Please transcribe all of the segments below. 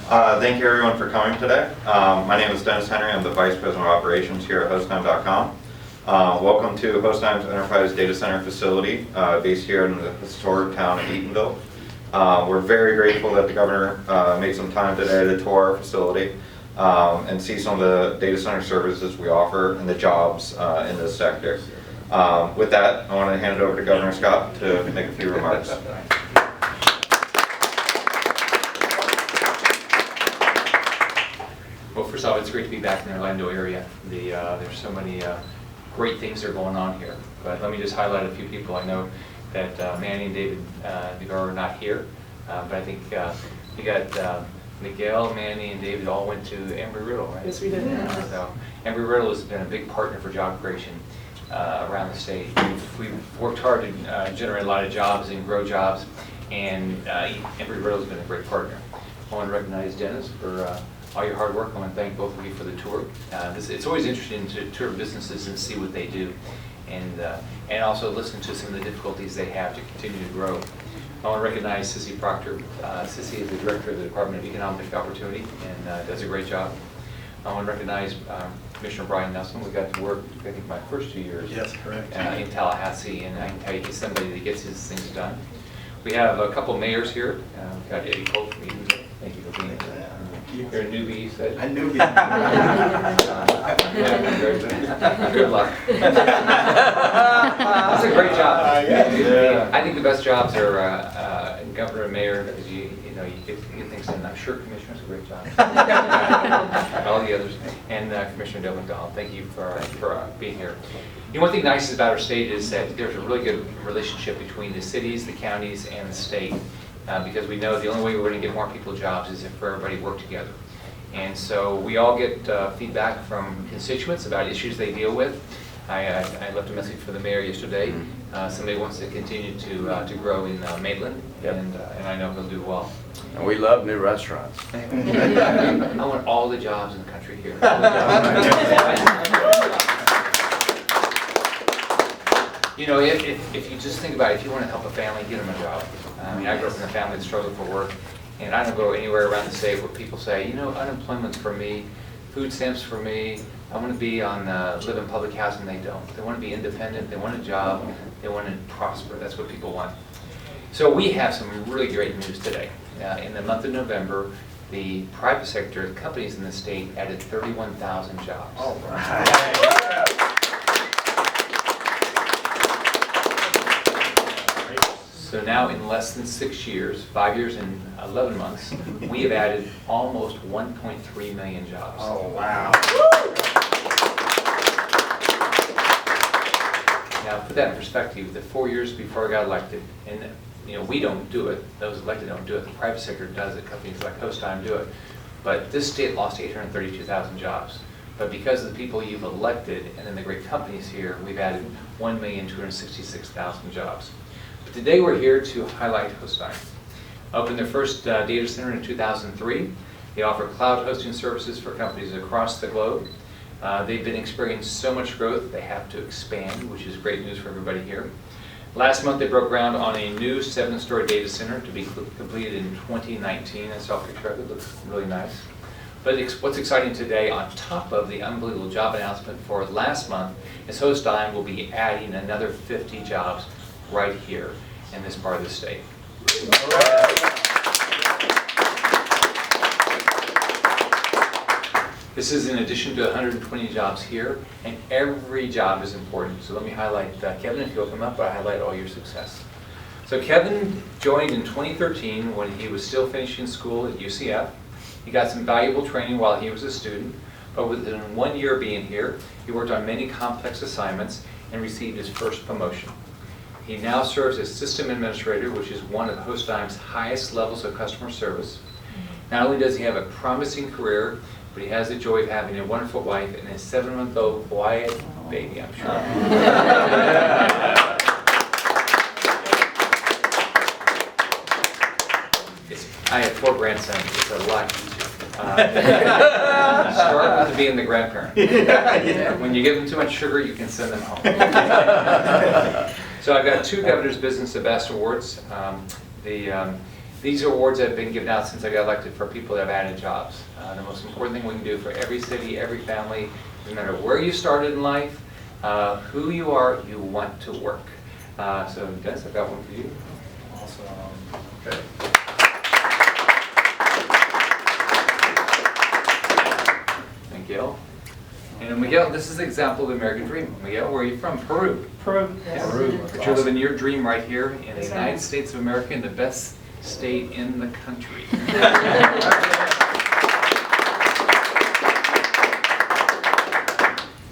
Thank you everyone for coming today. My name is Dennis Henry. I'm the Vice President of Operations here at HostDime.com. Welcome to HostDime's Enterprise Data Center facility based here in the historic town of Eatonville. We're very grateful that the Governor made some time today to tour our facility and see some of the data center services we offer and the jobs in this sector. With that, I want to hand it over to Governor Scott to make a few remarks. Well, first off, it's great to be back in the Orlando area. There's so many great things that are going on here. But let me just highlight a few people. I know that Manny and David are not here, but I think we got Miguel, Manny, and David all went to Embry-Riddle, right? Yes, we did. So Embry-Riddle has been a big partner for job creation around the state. We've worked hard to generate a lot of jobs and grow jobs, and Embry-Riddle has been a great partner. I want to recognize Dennis for all your hard work. I want to thank both of you for the tour. It's always interesting to tour businesses and see what they do, and also listen to some of the difficulties they have to continue to grow. I want to recognize Sissy Proctor. Sissy is the Director of the Department of Economic Opportunity and does a great job. I want to recognize Commissioner Brian Nelson. We got to work, I think, my first 2 years in Tallahassee, and I can tell you he's somebody that gets his things done. We have a couple mayors here. We've got Eddie Koch from Eatonville. Thank you for being here. You're a newbie, you said? A newbie. Good luck. That's a great job. Yeah. I think the best jobs are governor and mayor, because you get things done. I'm sure commissioner's a great job. All the others, and Commissioner Dale McDonald, thank you for being here. One thing nice about our state is that there's a really good relationship between the cities, the counties, and the state. Because we know the only way we're going to get more people jobs is if everybody work together. And so we all get feedback from constituents about issues they deal with. I left a message for the mayor yesterday. Somebody wants to continue to grow in Maitland, and I know he'll do well. And we love new restaurants. I want all the jobs in the country here. You know, if you just think about it, if you want to help a family, get them a job. I mean, I grew up in a family that struggled for work, and I don't go anywhere around the state where people say, you know, unemployment's for me, food stamps for me, I want to be on live in public housing. They don't. They want to be independent, they want a job, they want to prosper. That's what people want. So we have some really great news today. In the month of November, the private sector companies in the state added 31,000 jobs. All right. So now in less than 6 years, 5 years and 11 months, we have added almost 1.3 million jobs. Oh, wow. Now, put that in perspective, the 4 years before I got elected, and we don't do it, those elected don't do it, the private sector does it, companies like HostDime do it, but this state lost 832,000 jobs. But because of the people you've elected and then the great companies here, we've added 1,266,000 jobs. Today we're here to highlight HostDime. Opened their first data center in 2003. They offer cloud hosting services for companies across the globe. They've been experiencing so much growth they have to expand, which is great news for everybody here. Last month they broke ground on a new 7-story data center to be completed in 2019. I saw a picture of it. It looks really nice. But what's exciting today, on top of the unbelievable job announcement for last month, is HostDime will be adding another 50 jobs right here in this part of the state. This is in addition to 120 jobs here, and every job is important. So let me highlight Kevin, if you'll come up, but I highlight all your success. So Kevin joined in 2013 when he was still finishing school at UCF. He got some valuable training while he was a student, but within 1 year being here, he worked on many complex assignments and received his first promotion. He now serves as system administrator, which is one of HostDime's highest levels of customer service. Not only does he have a promising career, but he has the joy of having a wonderful wife and a 7-month-old quiet baby, I'm sure. I have 4 grandsons. It's a lot easier. Start with being the grandparent. When you give them too much sugar, you can send them home. So I've got 2 Governor's Business of Best Awards. The These are awards that have been given out since I got elected for people that have added jobs. The most important thing we can do for every city, every family, no matter where you started in life, who you are, you want to work. So Dennis, I've got one for you. Awesome. Okay. Miguel. And Miguel, this is an example of the American dream. Miguel, where are you from? Peru. Peru. Yeah, Peru. But you're living your dream right here in the Yes, I United am. States of America, in the best state in the country.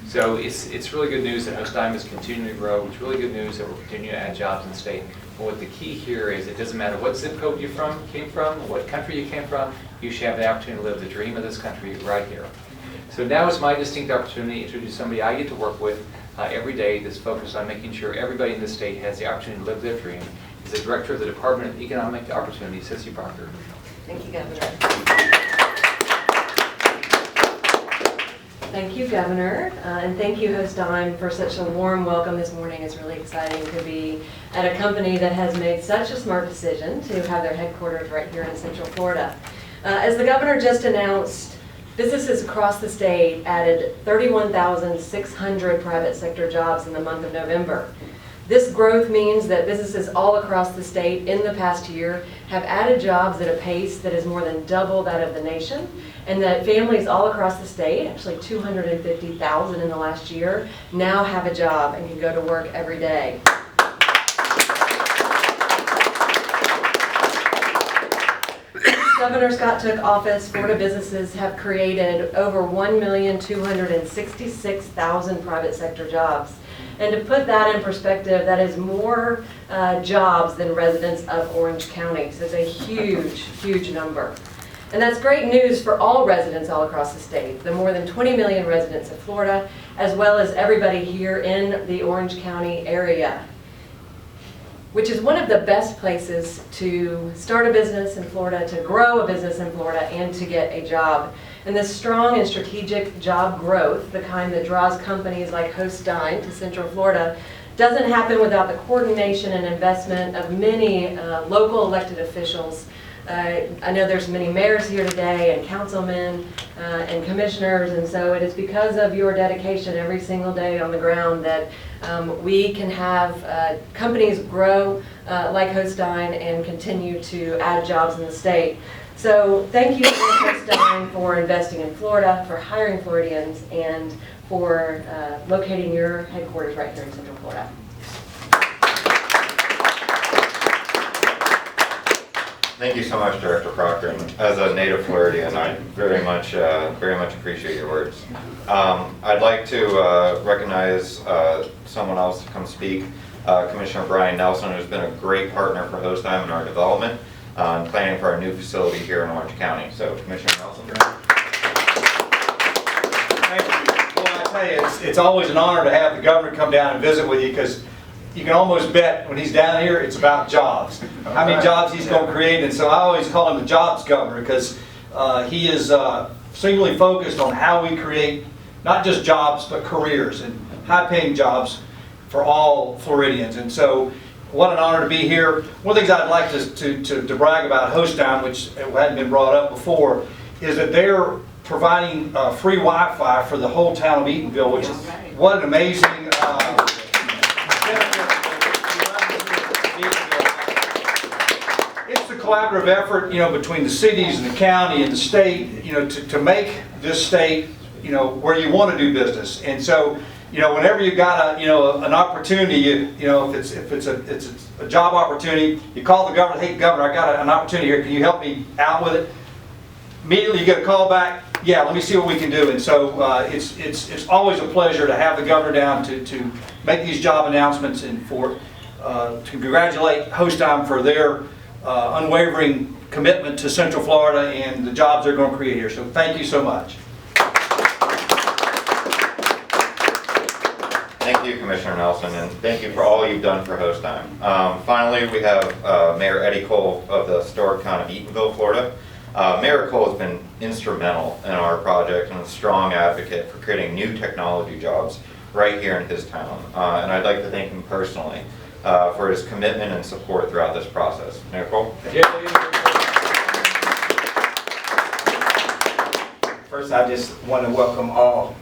So it's really good news that HostDime is continuing to grow. It's really good news that we're continuing to add jobs in the state. But what the key here is, it doesn't matter what zip code you came from, what country you came from, you should have the opportunity to live the dream of this country right here. So now is my distinct opportunity to introduce somebody I get to work with every day that's focused on making sure everybody in the state has the opportunity to live their dream. He's the Director of the Department of Economic Opportunity, Sissy Proctor. Thank you, Governor. Thank you, Governor, and thank you, HostDime, for such a warm welcome this morning. It's really exciting to be at a company that has made such a smart decision to have their headquarters right here in Central Florida. As the Governor just announced, businesses across the state added 31,600 private sector jobs in the month of November. This growth means that businesses all across the state in the past year have added jobs at a pace that is more than double that of the nation, and that families all across the state, actually 250,000 in the last year, now have a job and can go to work every day. Governor Scott took office, Florida businesses have created over 1,266,000 private sector jobs. And to put that in perspective, that is more jobs than residents of Orange County. So it's a huge, huge number. And that's great news for all residents all across the state, the more than 20 million residents of Florida, as well as everybody here in the Orange County area, which is one of the best places to start a business in Florida, to grow a business in Florida, and to get a job. And this strong and strategic job growth, the kind that draws companies like HostDime to Central Florida, doesn't happen without the coordination and investment of many local elected officials. I know there's many mayors here today, and councilmen, and commissioners, and so it is because of your dedication every single day on the ground that we can have companies grow like HostDime and continue to add jobs in the state. So thank you, HostDime, for investing in Florida, for hiring Floridians, and for locating your headquarters right here in Central Florida. Thank you so much, Director Proctor. And as a native Floridian, I very much appreciate your words. I'd like to recognize someone else to come speak. Commissioner Brian Nelson, who's been a great partner for HostDime in our development and planning for our new facility here in Orange County. So, Commissioner Nelson. Thank you. Well, I tell you, it's always an honor to have the governor come down and visit with you, because you can almost bet when he's down here, it's about jobs. How many jobs he's going to create, and so I always call him the jobs governor, because he is singularly focused on how we create not just jobs, but careers and high-paying jobs for all Floridians. And so, what an honor to be here. One of the things I'd like to brag about HostDime, which hadn't been brought up before, is that they're providing free Wi-Fi for the whole town of Eatonville, which is what an amazing It's a collaborative effort, between the cities and the county and the state, to make this state, where you want to do business. And so, whenever you've got an opportunity, if it's a job opportunity, you call the governor. Hey, governor, I got an opportunity here. Can you help me out with it? Immediately, you get a call back. Yeah, let me see what we can do. And so, it's always a pleasure to have the governor down to make these job announcements, and to congratulate HostDime for their unwavering commitment to Central Florida and the jobs they're going to create here. So thank you so much. Thank you, Commissioner Nelson, and thank you for all you've done for HostDime. Finally, we have Mayor Eddie Cole of the historic town of Eatonville, Florida. Mayor Cole has been instrumental in our project and a strong advocate for creating new technology jobs right here in his town. And I'd like to thank him personally for his commitment and support throughout this process. Mayor Cole? Yeah. First, I just want to welcome all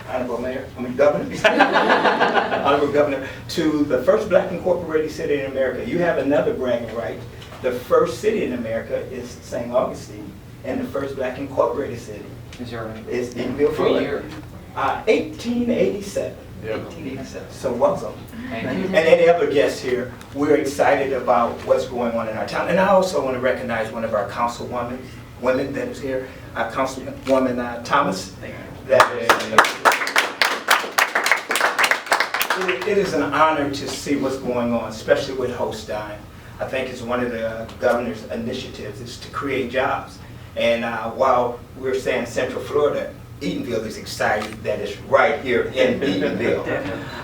Honorable Governor, to the first Black incorporated city in America. You have another bragging right. The first city in America is St. Augustine, and the first Black incorporated city is Eatonville, Florida. 1887. Yep. 1887. So welcome. Thank you. And any other guests here, we're excited about what's going on in our town. And I also want to recognize one of our councilwomen that is here, our Councilwoman Thomas. It is an honor to see what's going on, especially with HostDime. I think it's one of the governor's initiatives is to create jobs. And while we're saying Central Florida, Eatonville is excited that it's right here in Eatonville.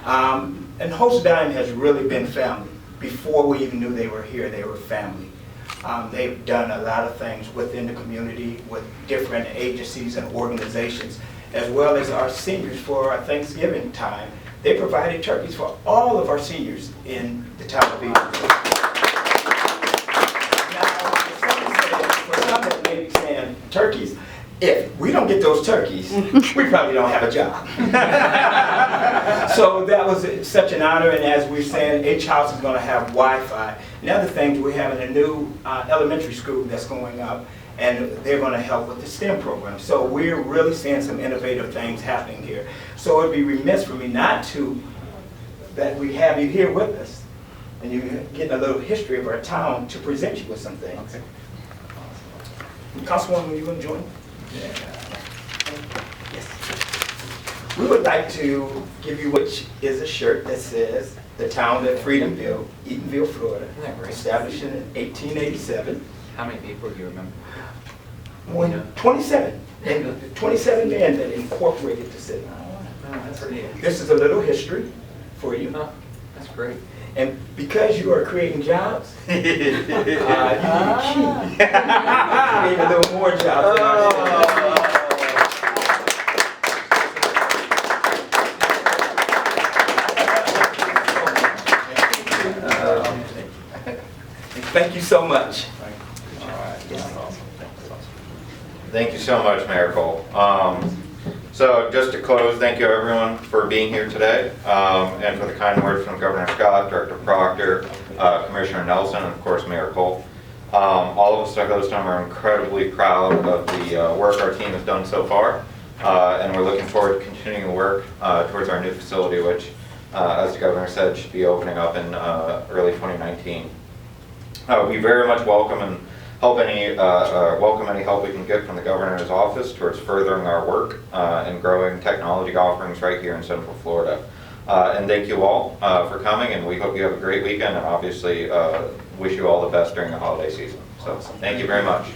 And HostDime has really been family. Before we even knew they were here, they were family. They've done a lot of things within the community with different agencies and organizations, as well as our seniors for our Thanksgiving time. They provided turkeys for all of our seniors in the town of Eatonville. Now, for some that may be saying turkeys, if we don't get those turkeys, we probably don't have a job. So that was such an honor, and as we're saying, each house is going to have Wi-Fi. And other things, we're having a new elementary school that's going up, and they're going to help with the STEM program. So we're really seeing some innovative things happening here. So it'd be remiss for me not to, that we have you here with us, and you're getting a little history of our town to present you with some things. Okay. Councilwoman, you want to join? Yeah. Yes. We would like to give you, which is a shirt that says, the town of Freedomville, Eatonville, Florida, established in 1887. How many people do you remember? 27. And 27 men that incorporated the city. This is a little history for you. Oh, that's great. And because you are creating jobs, you need to keep creating a little more jobs in our city. Thank you so much. Thank you so much, Mayor Cole. So just to close, thank you everyone for being here today, and for the kind words from Governor Scott, Director Proctor, Commissioner Nelson, and of course Mayor Cole. All of us at HostDime are incredibly proud of the work our team has done so far, and we're looking forward to continuing to work towards our new facility, which, as the Governor said, should be opening up in early 2019. We very much welcome any help we can get from the Governor's office towards furthering our work and growing technology offerings right here in Central Florida. And thank you all for coming, and we hope you have a great weekend, and obviously wish you all the best during the holiday season. So thank you very much.